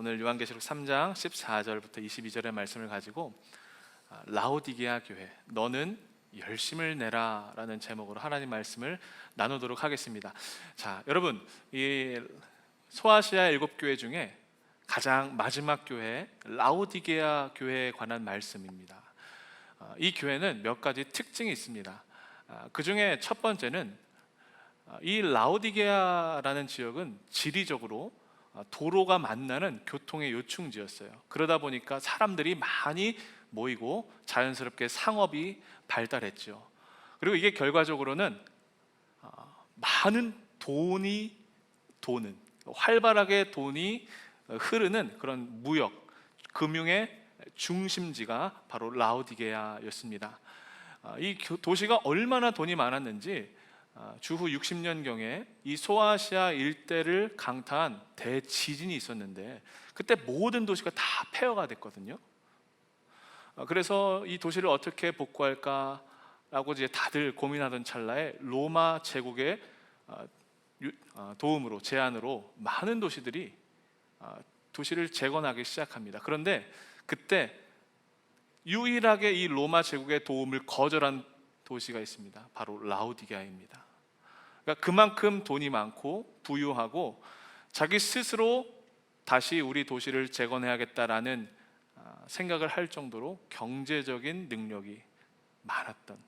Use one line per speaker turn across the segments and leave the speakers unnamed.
오늘 요한계시록 3장 14절부터 22절의 말씀을 가지고 라오디게아 교회 너는 열심을 내라 라는 제목으로 하나님 말씀을 나누도록 하겠습니다. 자, 여러분, 이 소아시아 7교회 중에 가장 마지막 교회 라오디게아 교회에 관한 말씀입니다. 이 교회는 몇 가지 특징이 있습니다. 그 중에 첫 번째는 이 라오디게아라는 지역은 지리적으로 도로가 만나는 교통의 요충지였어요. 그러다 보니까 사람들이 많이 모이고 자연스럽게 상업이 발달했죠. 그리고 이게 결과적으로는 많은 돈이 도는, 활발하게 돈이 흐르는 그런 무역, 금융의 중심지가 바로 라오디게아였습니다. 이 도시가 얼마나 돈이 많았는지 주후 60년경에 이 소아시아 일대를 강타한 대지진이 있었는데 그때 모든 도시가 다 폐허가 됐거든요. 그래서 이 도시를 어떻게 복구할까라고 이제 다들 고민하던 찰나에 로마 제국의 도움으로, 제안으로 많은 도시들이 도시를 재건하기 시작합니다. 그런데 그때 유일하게 이 로마 제국의 도움을 거절한 도시가 있습니다. 바로 라오디게아입니다. 그러니까 그만큼 돈이 많고 부유하고 자기 스스로 다시 우리 도시를 재건해야겠다라는 생각을 할 정도로 경제적인 능력이 많았던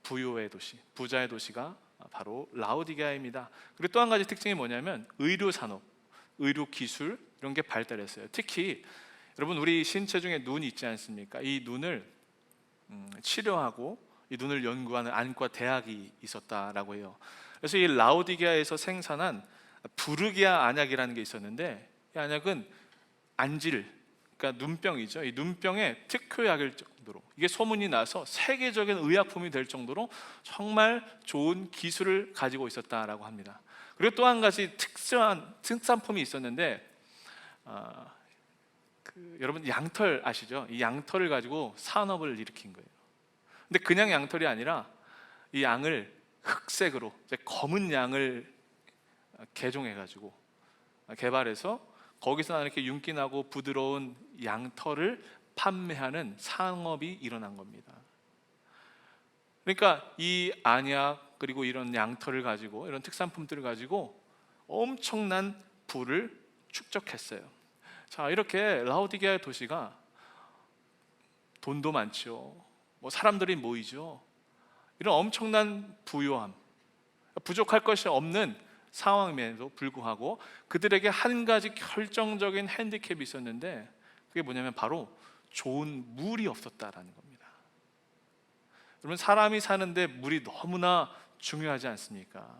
부유의 도시, 부자의 도시가 바로 라오디게아입니다. 그리고 또 한 가지 특징이 뭐냐면 의료 산업, 의료 기술 이런 게 발달했어요. 특히 여러분, 우리 신체 중에 눈이 있지 않습니까? 이 눈을 치료하고 이 눈을 연구하는 안과 대학이 있었다라고 해요. 그래서 이 라오디게아에서 생산한 부르기아 안약이라는 게 있었는데, 이 안약은 안질, 그러니까 눈병이죠. 이 눈병의 특효약일 정도로 이게 소문이 나서 세계적인 의약품이 될 정도로 정말 좋은 기술을 가지고 있었다라고 합니다. 그리고 또 한 가지 특수한 특산품이 있었는데, 여러분 양털 아시죠? 이 양털을 가지고 산업을 일으킨 거예요. 근데 그냥 양털이 아니라 이 양을 흑색으로, 이제 검은 양을 개종해가지고 개발해서 거기서 나는 이렇게 윤기 나고 부드러운 양털을 판매하는 상업이 일어난 겁니다. 그러니까 이 안약 그리고 이런 양털을 가지고, 이런 특산품들을 가지고 엄청난 부를 축적했어요. 자, 이렇게 라오디게아 도시가 돈도 많죠. 사람들이 모이죠. 이런 엄청난 부유함, 부족할 것이 없는 상황임에도 불구하고 그들에게 한 가지 결정적인 핸디캡이 있었는데, 그게 뭐냐면 바로 좋은 물이 없었다라는 겁니다. 여러분, 사람이 사는데 물이 너무나 중요하지 않습니까?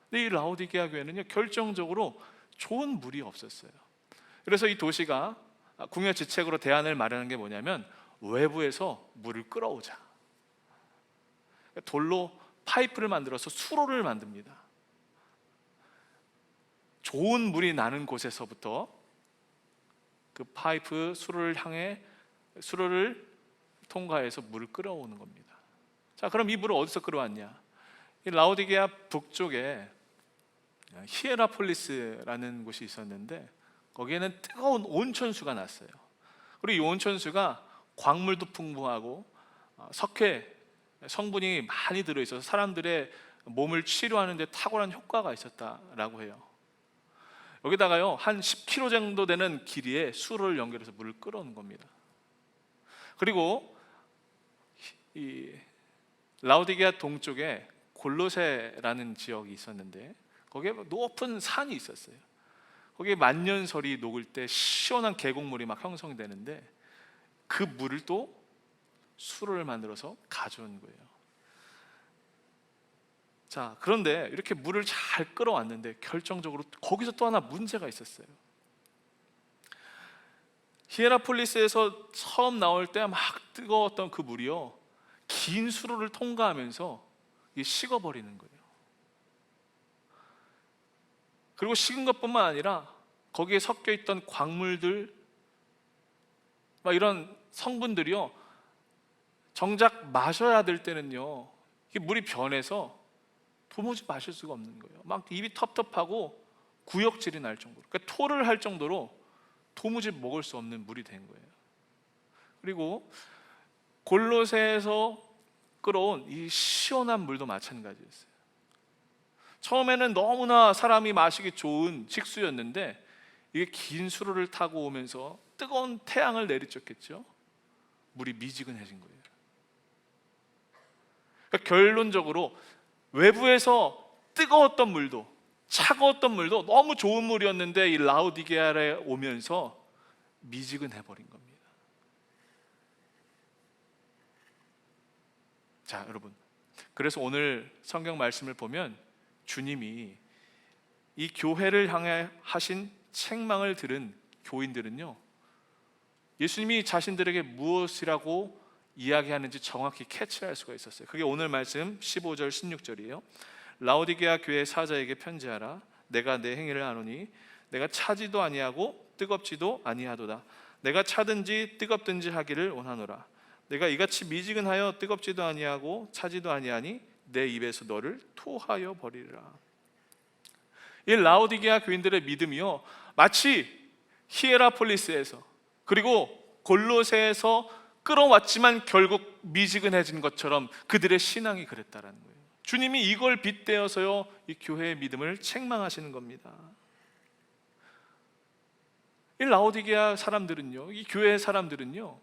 근데 이 라오디게아 교회는요, 결정적으로 좋은 물이 없었어요. 그래서 이 도시가 궁여지책으로 대안을 마련한 게 뭐냐면 외부에서 물을 끌어오자. 돌로 파이프를 만들어서 수로를 만듭니다. 좋은 물이 나는 곳에서부터 그 파이프 수로를 향해, 수로를 통과해서 물을 끌어오는 겁니다. 자, 그럼 이 물을 어디서 끌어왔냐? 이 라오디게아 북쪽에 히에라폴리스라는 곳이 있었는데 거기에는 뜨거운 온천수가 났어요. 그리고 이 온천수가 광물도 풍부하고 석회 성분이 많이 들어있어서 사람들의 몸을 치료하는 데 탁월한 효과가 있었다라고 해요. 여기다가요, 한 10km 정도 되는 길이에 수로를 연결해서 물을 끌어오는 겁니다. 그리고 이 라오디게아 동쪽에 골로세라는 지역이 있었는데 거기에 높은 산이 있었어요. 거기에 만년설이 녹을 때 시원한 계곡물이 막 형성되는데 그 물을 또 수로를 만들어서 가져온 거예요. 자, 그런데 이렇게 물을 잘 끌어왔는데 결정적으로 거기서 또 하나 문제가 있었어요. 히에라폴리스에서 처음 나올 때 막 뜨거웠던 그 물이요, 긴 수로를 통과하면서 이게 식어버리는 거예요. 그리고 식은 것뿐만 아니라 거기에 섞여 있던 광물들, 막 이런 성분들이요, 정작 마셔야 될 때는요, 이게 물이 변해서 도무지 마실 수가 없는 거예요. 막 입이 텁텁하고 구역질이 날 정도로, 그러니까 토를 할 정도로 도무지 먹을 수 없는 물이 된 거예요. 그리고 골로새에서 끌어온 이 시원한 물도 마찬가지였어요. 처음에는 너무나 사람이 마시기 좋은 식수였는데 이게 긴 수로를 타고 오면서 뜨거운 태양을 내리쬐겠죠. 물이 미지근해진 거예요. 그러니까 결론적으로 외부에서 뜨거웠던 물도, 차가웠던 물도 너무 좋은 물이었는데 이 라오디게아에 오면서 미지근해 버린 겁니다. 자, 여러분, 그래서 오늘 성경 말씀을 보면 주님이 이 교회를 향해 하신 책망을 들은 교인들은요, 예수님이 자신들에게 무엇이라고 이야기하는지 정확히 캐치할 수가 있었어요. 그게 오늘 말씀 15절 16절이에요. 라오디게아 교회 사자에게 편지하라. 내가 내 행위를 아노니 내가 차지도 아니하고 뜨겁지도 아니하도다. 내가 차든지 뜨겁든지 하기를 원하노라. 내가 이같이 미지근하여 뜨겁지도 아니하고 차지도 아니하니 내 입에서 너를 토하여 버리리라. 이 라오디게아 교인들의 믿음이요, 마치 히에라폴리스에서 그리고 골로새에서 끌어왔지만 결국 미지근해진 것처럼 그들의 신앙이 그랬다라는 거예요. 주님이 이걸 빗대어서요, 이 교회의 믿음을 책망하시는 겁니다. 이 라오디게아 사람들은요, 이 교회의 사람들은요,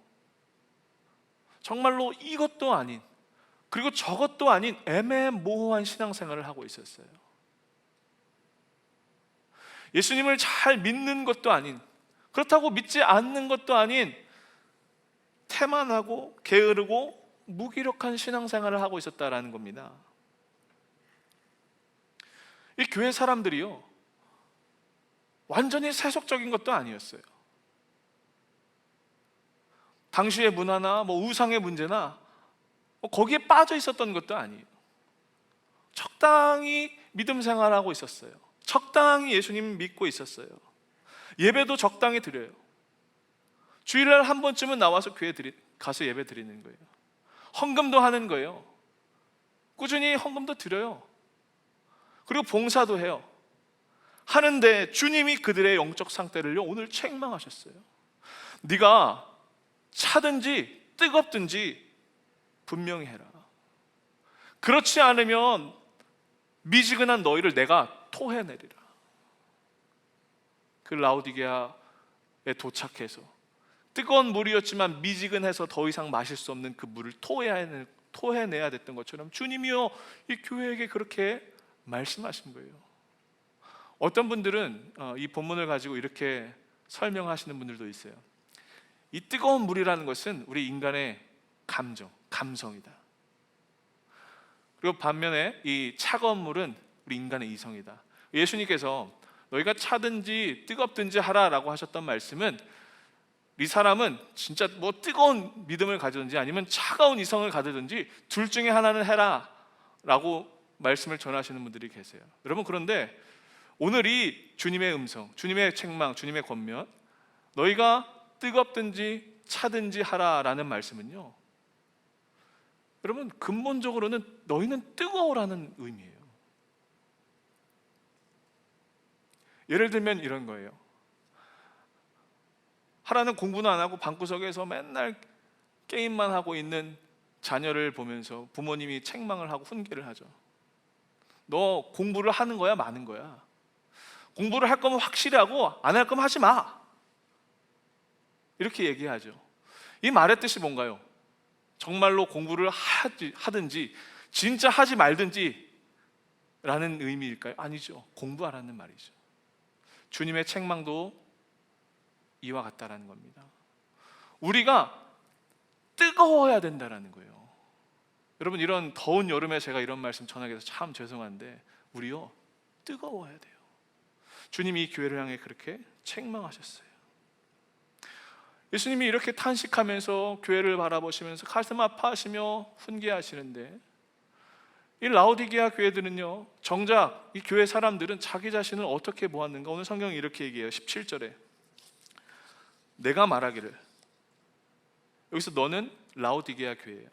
정말로 이것도 아닌, 그리고 저것도 아닌 애매모호한 신앙생활을 하고 있었어요. 예수님을 잘 믿는 것도 아닌, 그렇다고 믿지 않는 것도 아닌 태만하고 게으르고 무기력한 신앙생활을 하고 있었다라는 겁니다. 이 교회 사람들이요, 완전히 세속적인 것도 아니었어요. 당시의 문화나 우상의 문제나 거기에 빠져 있었던 것도 아니에요. 적당히 믿음 생활하고 있었어요. 적당히 예수님 믿고 있었어요. 예배도 적당히 드려요. 주일날 한 번쯤은 나와서 교회 가서 예배 드리는 거예요. 헌금도 하는 거예요. 꾸준히 헌금도 드려요. 그리고 봉사도 해요. 하는데 주님이 그들의 영적 상태를 오늘 책망하셨어요. 네가 차든지 뜨겁든지 분명히 해라. 그렇지 않으면 미지근한 너희를 내가 토해내리라. 그 라오디게아에 도착해서 뜨거운 물이었지만 미지근해서 더 이상 마실 수 없는 그 물을 토해내야 됐던 것처럼 주님이요, 이 교회에게 그렇게 말씀하신 거예요. 어떤 분들은 이 본문을 가지고 이렇게 설명하시는 분들도 있어요. 이 뜨거운 물이라는 것은 우리 인간의 감성이다. 그리고 반면에 이 차가운 물은 우리 인간의 이성이다. 예수님께서 너희가 차든지 뜨겁든지 하라라고 하셨던 말씀은 이 사람은 진짜 뜨거운 믿음을 가지든지 아니면 차가운 이성을 가지든지 둘 중에 하나는 해라 라고 말씀을 전하시는 분들이 계세요. 여러분, 그런데 오늘 이 주님의 음성, 주님의 책망, 주님의 권면, 너희가 뜨겁든지 차든지 하라라는 말씀은요, 여러분, 근본적으로는 너희는 뜨거워라는 의미예요. 예를 들면 이런 거예요. 하라는 공부는 안 하고 방구석에서 맨날 게임만 하고 있는 자녀를 보면서 부모님이 책망을 하고 훈계를 하죠. 너 공부를 하는 거야, 마는 거야? 공부를 할 거면 확실히 하고 안 할 거면 하지 마. 이렇게 얘기하죠. 이 말의 뜻이 뭔가요? 정말로 공부를 하든지 진짜 하지 말든지 라는 의미일까요? 아니죠. 공부하라는 말이죠. 주님의 책망도 이와 같다라는 겁니다. 우리가 뜨거워야 된다라는 거예요. 여러분, 이런 더운 여름에 제가 이런 말씀 전하게 돼서 참 죄송한데 우리요, 뜨거워야 돼요. 주님이 이 교회를 향해 그렇게 책망하셨어요. 예수님이 이렇게 탄식하면서 교회를 바라보시면서 가슴 아파하시며 훈계하시는데 이 라오디게아 교회들은요, 정작 이 교회 사람들은 자기 자신을 어떻게 보았는가? 오늘 성경이 이렇게 얘기해요. 17절에 내가 말하기를, 여기서 너는 라오디게아 교회예요.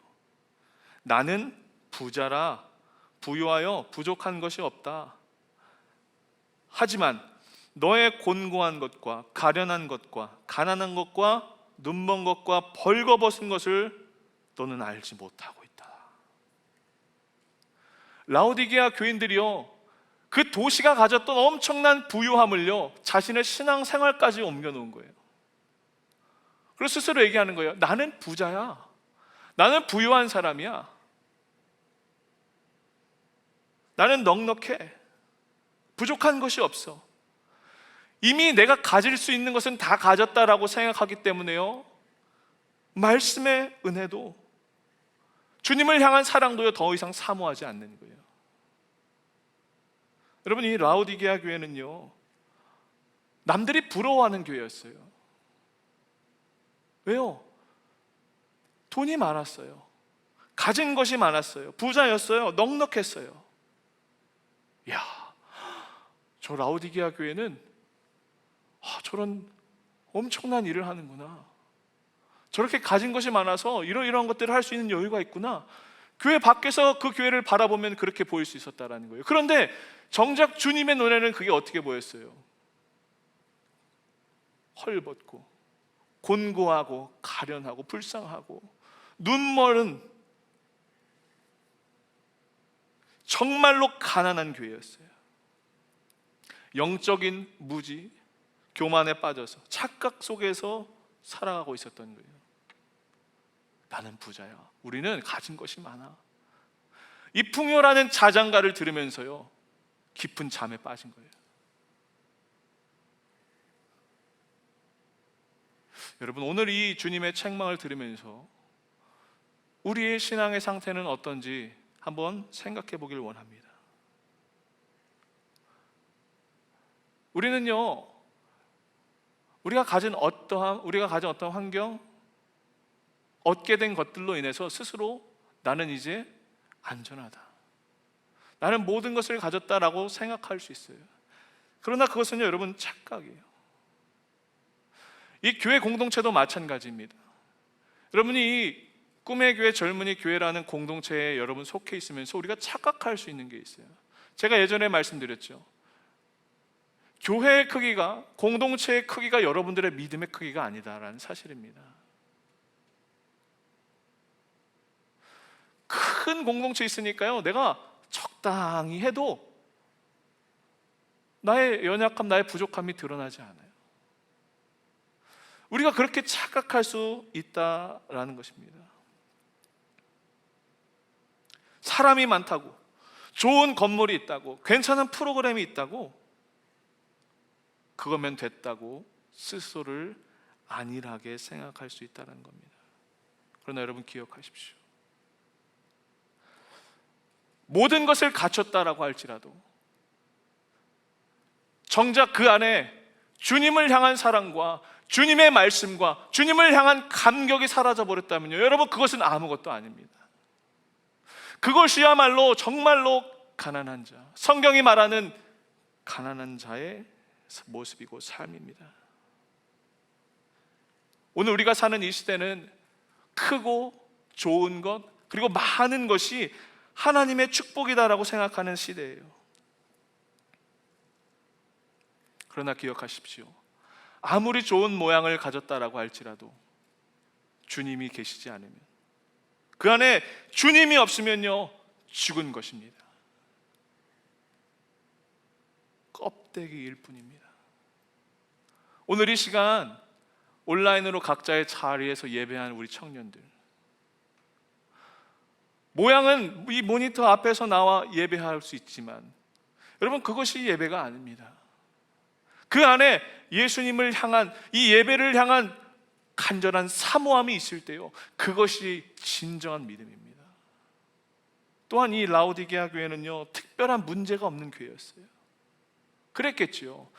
나는 부자라 부유하여 부족한 것이 없다. 하지만 너의 곤고한 것과 가련한 것과 가난한 것과 눈먼 것과 벌거벗은 것을 너는 알지 못하고 있다. 라오디게아 교인들이요, 그 도시가 가졌던 엄청난 부유함을요 자신의 신앙생활까지 옮겨놓은 거예요. 그래서 스스로 얘기하는 거예요. 나는 부자야. 나는 부유한 사람이야. 나는 넉넉해. 부족한 것이 없어. 이미 내가 가질 수 있는 것은 다 가졌다라고 생각하기 때문에요, 말씀의 은혜도, 주님을 향한 사랑도요 더 이상 사모하지 않는 거예요. 여러분, 이 라오디게아 교회는요 남들이 부러워하는 교회였어요. 왜요? 돈이 많았어요. 가진 것이 많았어요. 부자였어요. 넉넉했어요. 이야, 저 라오디게아 교회는 저런 엄청난 일을 하는구나. 저렇게 가진 것이 많아서 이러이러한 것들을 할 수 있는 여유가 있구나. 교회 밖에서 그 교회를 바라보면 그렇게 보일 수 있었다라는 거예요. 그런데 정작 주님의 눈에는 그게 어떻게 보였어요? 헐벗고 곤고하고 가련하고 불쌍하고 눈멀은, 정말로 가난한 교회였어요. 영적인 무지, 교만에 빠져서 착각 속에서 살아가고 있었던 거예요. 나는 부자야. 우리는 가진 것이 많아. 이 풍요라는 자장가를 들으면서요 깊은 잠에 빠진 거예요. 여러분, 오늘 이 주님의 책망을 들으면서 우리의 신앙의 상태는 어떤지 한번 생각해 보길 원합니다. 우리는요, 우리가 가진 어떤 환경, 얻게 된 것들로 인해서 스스로 나는 이제 안전하다, 나는 모든 것을 가졌다라고 생각할 수 있어요. 그러나 그것은요 여러분, 착각이에요. 이 교회 공동체도 마찬가지입니다. 여러분이 이 꿈의 교회, 젊은이 교회라는 공동체에 여러분 속해 있으면서 우리가 착각할 수 있는 게 있어요. 제가 예전에 말씀드렸죠. 교회의 크기가, 공동체의 크기가 여러분들의 믿음의 크기가 아니다라는 사실입니다. 큰 공동체 있으니까요, 내가 적당히 해도 나의 연약함, 나의 부족함이 드러나지 않아요. 우리가 그렇게 착각할 수 있다라는 것입니다. 사람이 많다고, 좋은 건물이 있다고, 괜찮은 프로그램이 있다고, 그거면 됐다고 스스로를 안일하게 생각할 수 있다는 겁니다. 그러나 여러분 기억하십시오. 모든 것을 갖췄다라고 할지라도 정작 그 안에 주님을 향한 사랑과 주님의 말씀과 주님을 향한 감격이 사라져 버렸다면요, 여러분 그것은 아무것도 아닙니다. 그것이야말로 정말로 가난한 자, 성경이 말하는 가난한 자의 모습이고 삶입니다. 오늘 우리가 사는 이 시대는 크고 좋은 것, 그리고 많은 것이 하나님의 축복이다라고 생각하는 시대예요. 그러나 기억하십시오. 아무리 좋은 모양을 가졌다라고 할지라도 주님이 계시지 않으면, 그 안에 주님이 없으면요 죽은 것입니다. 껍데기일 뿐입니다. 오늘 이 시간 온라인으로 각자의 자리에서 예배하는 우리 청년들, 모양은 이 모니터 앞에서 나와 예배할 수 있지만 여러분 그것이 예배가 아닙니다. 그 안에 예수님을 향한, 이 예배를 향한 간절한 사모함이 있을 때요, 그것이 진정한 믿음입니다. 또한 이 라오디게아 교회는요 특별한 문제가 없는 교회였어요. 그랬겠지요.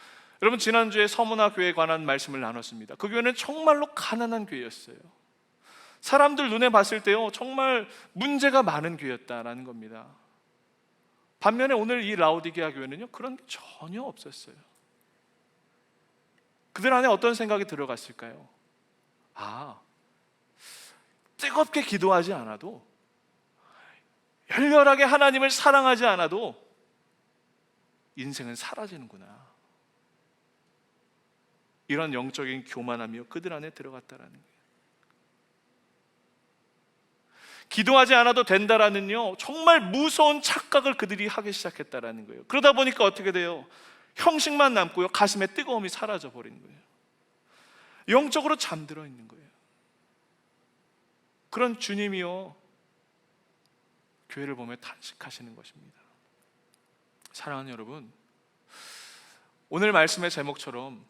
여러분 지난주에 서문화 교회에 관한 말씀을 나눴습니다. 그 교회는 정말로 가난한 교회였어요. 사람들 눈에 봤을 때요 정말 문제가 많은 교회였다라는 겁니다. 반면에 오늘 이 라오디게아 교회는요 그런 게 전혀 없었어요. 그들 안에 어떤 생각이 들어갔을까요? 뜨겁게 기도하지 않아도, 열렬하게 하나님을 사랑하지 않아도 인생은 사라지는구나. 이런 영적인 교만함이요 그들 안에 들어갔다라는 거예요. 기도하지 않아도 된다라는요 정말 무서운 착각을 그들이 하기 시작했다라는 거예요. 그러다 보니까 어떻게 돼요? 형식만 남고요 가슴에 뜨거움이 사라져 버린 거예요. 영적으로 잠들어 있는 거예요. 그런 주님이요 교회를 보며 탄식하시는 것입니다. 사랑하는 여러분, 오늘 말씀의 제목처럼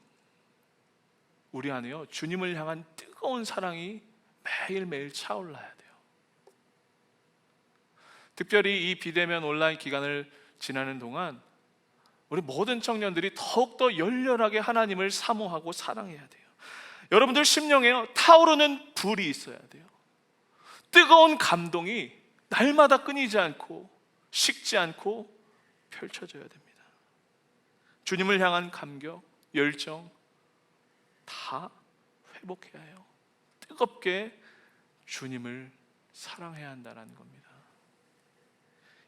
우리 안에요 주님을 향한 뜨거운 사랑이 매일매일 차올라야 돼요. 특별히 이 비대면 온라인 기간을 지나는 동안 우리 모든 청년들이 더욱더 열렬하게 하나님을 사모하고 사랑해야 돼요. 여러분들 심령에요 타오르는 불이 있어야 돼요. 뜨거운 감동이 날마다 끊이지 않고 식지 않고 펼쳐져야 됩니다. 주님을 향한 감격, 열정 다 회복해야 해요. 뜨겁게 주님을 사랑해야 한다는 겁니다.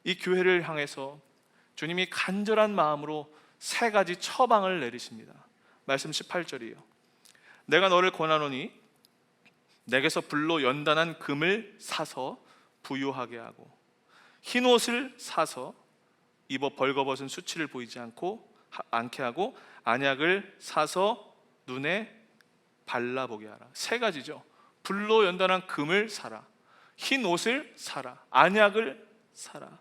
이 교회를 향해서 주님이 간절한 마음으로 세 가지 처방을 내리십니다. 말씀 18절이에요. 내가 너를 권하노니 내게서 불로 연단한 금을 사서 부유하게 하고 흰 옷을 사서 입어 벌거벗은 수치를 보이지 않게 하고 안약을 사서 눈에 발라보게 하라. 세 가지죠. 불로 연단한 금을 사라, 흰 옷을 사라, 안약을 사라.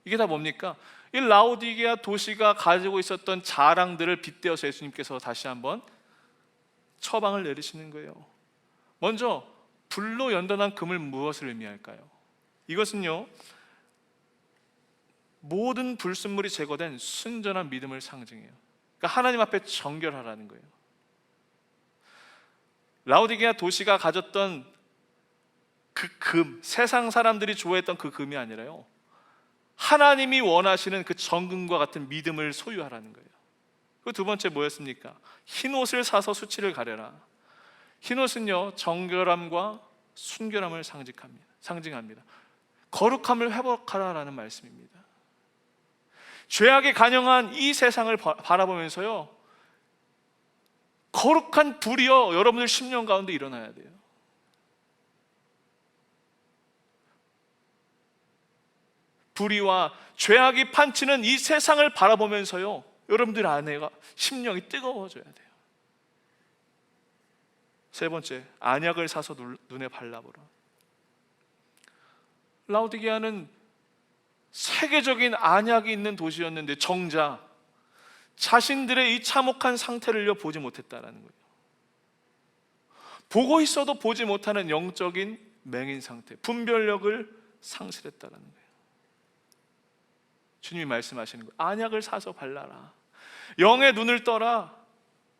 이게 다 뭡니까? 이 라오디게아 도시가 가지고 있었던 자랑들을 빗대어서 예수님께서 다시 한번 처방을 내리시는 거예요. 먼저 불로 연단한 금을 무엇을 의미할까요? 이것은요 모든 불순물이 제거된 순전한 믿음을 상징해요. 그러니까 하나님 앞에 정결하라는 거예요. 라오디게아 도시가 가졌던 그 금, 세상 사람들이 좋아했던 그 금이 아니라요 하나님이 원하시는 그 정금과 같은 믿음을 소유하라는 거예요. 그 두 번째 뭐였습니까? 흰 옷을 사서 수치를 가려라. 흰 옷은요 정결함과 순결함을 상징합니다. 거룩함을 회복하라라는 말씀입니다. 죄악에 간영한 이 세상을 바라보면서요 거룩한 불이요 여러분들 심령 가운데 일어나야 돼요. 불의와 죄악이 판치는 이 세상을 바라보면서요 여러분들 안에가 심령이 뜨거워져야 돼요. 세 번째, 안약을 사서 눈에 발라보라. 라오디게아는 세계적인 안약이 있는 도시였는데 정작 자신들의 이 참혹한 상태를 보지 못했다라는 거예요. 보고 있어도 보지 못하는 영적인 맹인 상태, 분별력을 상실했다라는 거예요. 주님이 말씀하시는 거예요. 안약을 사서 발라라. 영의 눈을 떠라.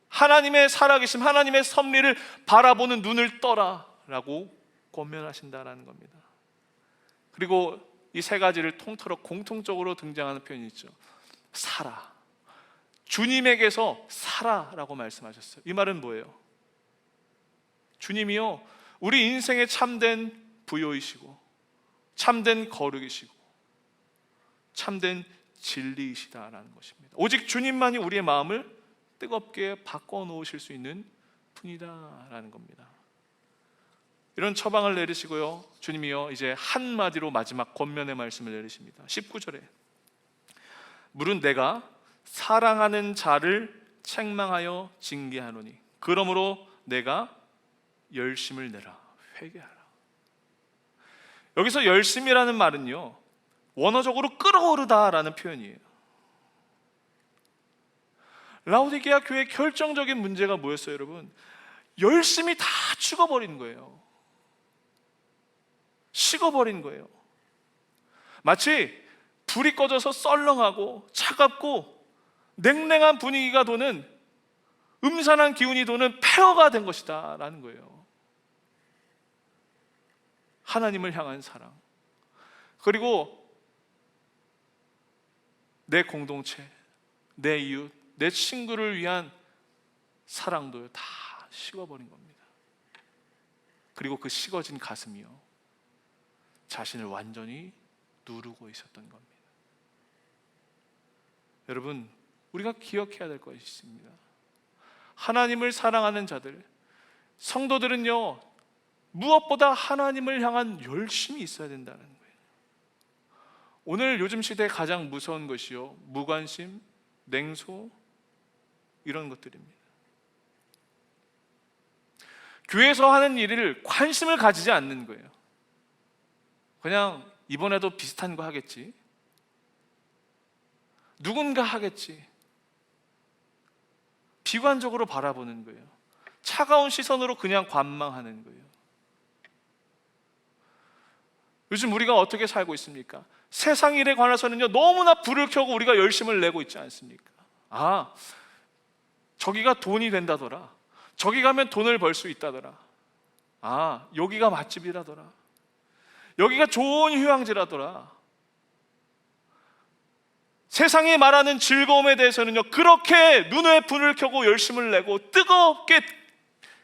하나님의 살아계심, 하나님의 섭리를 바라보는 눈을 떠라 라고 권면하신다라는 겁니다. 그리고 이 세 가지를 통틀어 공통적으로 등장하는 표현이 있죠. 살아. 주님에게서 살아라고 말씀하셨어요. 이 말은 뭐예요? 주님이요 우리 인생의 참된 부요이시고 참된 거룩이시고 참된 진리이시다라는 것입니다. 오직 주님만이 우리의 마음을 뜨겁게 바꿔놓으실 수 있는 분이다라는 겁니다. 이런 처방을 내리시고요 주님이요 이제 한마디로 마지막 권면의 말씀을 내리십니다. 19절에 물은 내가 사랑하는 자를 책망하여 징계하노니 그러므로 내가 열심을 내라. 회개하라. 여기서 열심이라는 말은요 원어적으로 끓어오르다라는 표현이에요. 라오디게아 교회의 결정적인 문제가 뭐였어요 여러분? 열심히 다 죽어버린 거예요. 식어버린 거예요. 마치 불이 꺼져서 썰렁하고 차갑고 냉랭한 분위기가 도는 음산한 기운이 도는 폐허가 된 것이다 라는 거예요. 하나님을 향한 사랑, 그리고 내 공동체, 내 이웃, 내 친구를 위한 사랑도 다 식어버린 겁니다. 그리고 그 식어진 가슴이요 자신을 완전히 누르고 있었던 겁니다. 여러분, 우리가 기억해야 될 것이 있습니다. 하나님을 사랑하는 자들, 성도들은요, 무엇보다 하나님을 향한 열심이 있어야 된다는 거예요. 오늘 요즘 시대에 가장 무서운 것이요, 무관심, 냉소, 이런 것들입니다. 교회에서 하는 일을 관심을 가지지 않는 거예요. 그냥 이번에도 비슷한 거 하겠지, 누군가 하겠지, 비관적으로 바라보는 거예요. 차가운 시선으로 그냥 관망하는 거예요. 요즘 우리가 어떻게 살고 있습니까? 세상 일에 관해서는요, 너무나 불을 켜고 우리가 열심을 내고 있지 않습니까? 저기가 돈이 된다더라, 저기 가면 돈을 벌 수 있다더라, 여기가 맛집이라더라, 여기가 좋은 휴양지라더라. 세상이 말하는 즐거움에 대해서는요, 그렇게 눈에 불을 켜고 열심을 내고 뜨겁게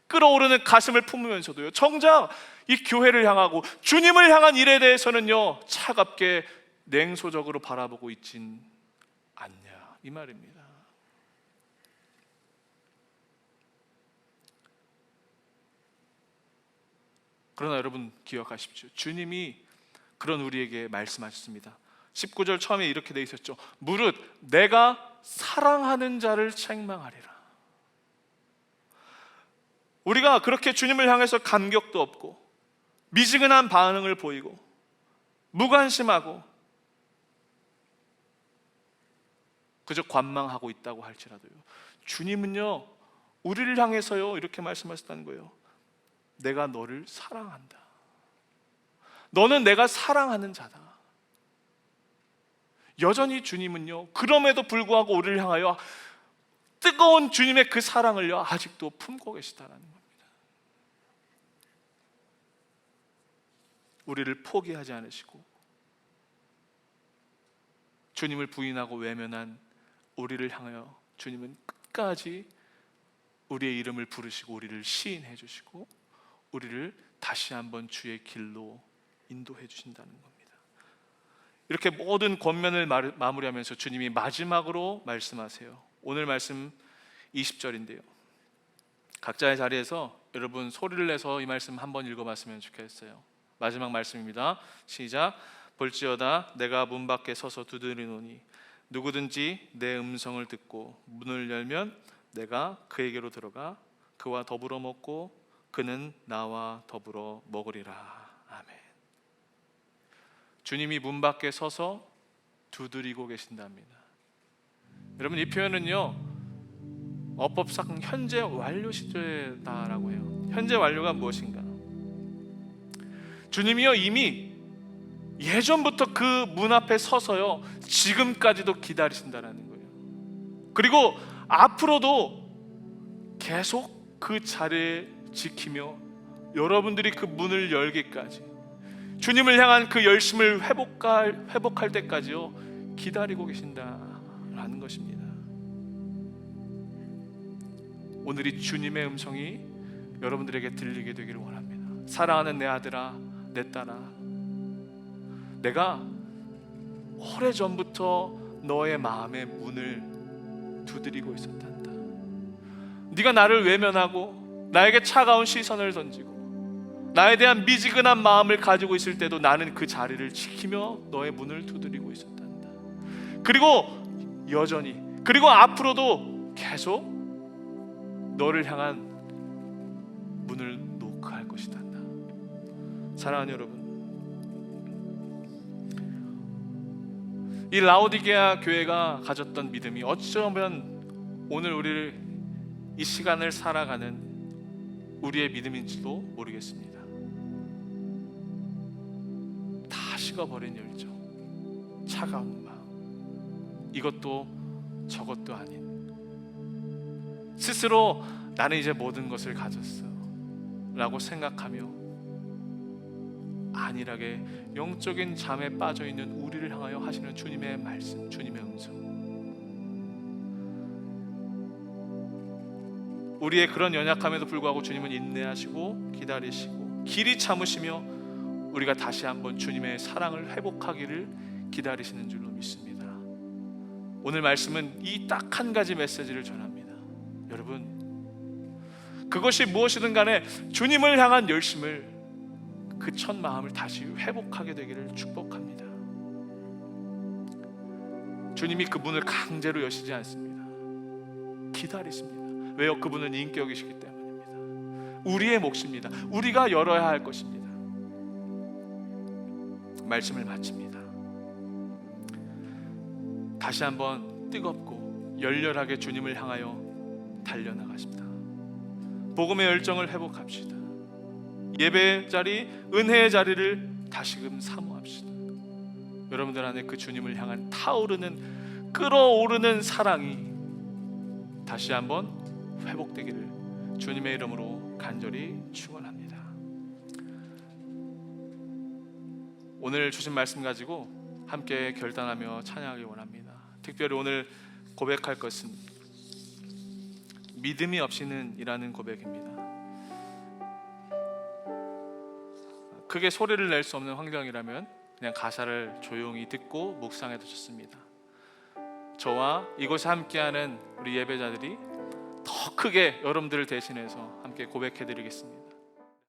끓어오르는 가슴을 품으면서도요, 정작 이 교회를 향하고 주님을 향한 일에 대해서는요, 차갑게 냉소적으로 바라보고 있진 않냐, 이 말입니다. 그러나 여러분 기억하십시오. 주님이 그런 우리에게 말씀하셨습니다. 19절 처음에 이렇게 돼 있었죠. 무릇 내가 사랑하는 자를 책망하리라. 우리가 그렇게 주님을 향해서 감격도 없고 미지근한 반응을 보이고 무관심하고 그저 관망하고 있다고 할지라도요, 주님은요, 우리를 향해서요, 이렇게 말씀하셨다는 거예요. 내가 너를 사랑한다. 너는 내가 사랑하는 자다. 여전히 주님은요, 그럼에도 불구하고 우리를 향하여 뜨거운 주님의 그 사랑을요, 아직도 품고 계시다는 겁니다. 우리를 포기하지 않으시고 주님을 부인하고 외면한 우리를 향하여 주님은 끝까지 우리의 이름을 부르시고 우리를 시인해 주시고 우리를 다시 한번 주의 길로 인도해 주신다는 겁니다. 이렇게 모든 권면을 마무리하면서 주님이 마지막으로 말씀하세요. 오늘 말씀 20절인데요, 각자의 자리에서 여러분 소리를 내서 이 말씀 한번 읽어봤으면 좋겠어요. 마지막 말씀입니다. 시작. 볼지어다 내가 문 밖에 서서 두드리노니 누구든지 내 음성을 듣고 문을 열면 내가 그에게로 들어가 그와 더불어 먹고 그는 나와 더불어 먹으리라. 아멘. 주님이 문 밖에 서서 두드리고 계신답니다. 여러분, 이 표현은요, 어법상 현재 완료 시제다라고 해요. 현재 완료가 무엇인가? 주님이요, 이미 예전부터 그 문 앞에 서서요, 지금까지도 기다리신다라는 거예요. 그리고 앞으로도 계속 그 자리에 지키며 여러분들이 그 문을 열기까지, 주님을 향한 그 열심을 회복할 때까지요, 기다리고 계신다라는 것입니다. 오늘이 주님의 음성이 여러분들에게 들리게 되기를 원합니다. 사랑하는 내 아들아, 내 딸아, 내가 오래전부터 너의 마음의 문을 두드리고 있었단다. 네가 나를 외면하고 나에게 차가운 시선을 던지고 나에 대한 미지근한 마음을 가지고 있을 때도 나는 그 자리를 지키며 너의 문을 두드리고 있었단다. 그리고 여전히, 그리고 앞으로도 계속 너를 향한 문을 노크할 것이단다. 사랑하는 여러분, 이 라오디게아 교회가 가졌던 믿음이 어쩌면 오늘 우리를 이 시간을 살아가는 우리의 믿음인지도 모르겠습니다. 다 식어버린 열정, 차가운 마음, 이것도 저것도 아닌, 스스로 나는 이제 모든 것을 가졌어 라고 생각하며 안일하게 영적인 잠에 빠져있는 우리를 향하여 하시는 주님의 말씀, 주님의 음성, 우리의 그런 연약함에도 불구하고 주님은 인내하시고 기다리시고 길이 참으시며 우리가 다시 한번 주님의 사랑을 회복하기를 기다리시는 줄로 믿습니다. 오늘 말씀은 이 딱 한 가지 메시지를 전합니다. 여러분, 그것이 무엇이든 간에 주님을 향한 열심을, 그 첫 마음을 다시 회복하게 되기를 축복합니다. 주님이 그분을 강제로 여시지 않습니다. 기다리십니다. 왜요? 그분은 인격이시기 때문입니다. 우리의 몫입니다. 우리가 열어야 할 것입니다. 말씀을 마칩니다. 다시 한번 뜨겁고 열렬하게 주님을 향하여 달려나가십니다. 복음의 열정을 회복합시다. 예배의 자리, 은혜의 자리를 다시금 사모합시다. 여러분들 안에 그 주님을 향한 타오르는, 끓어오르는 사랑이 다시 한번 회복되기를 주님의 이름으로 간절히 축원합니다. 오늘 주신 말씀 가지고 함께 결단하며 찬양하기 원합니다. 특별히 오늘 고백할 것은 믿음이 없이는 이라는 고백입니다. 크게 소리를 낼 수 없는 환경이라면 그냥 가사를 조용히 듣고 묵상해도 좋습니다. 저와 이곳에 함께하는 우리 예배자들이 더 크게 여러분들을 대신해서 함께 고백해드리겠습니다.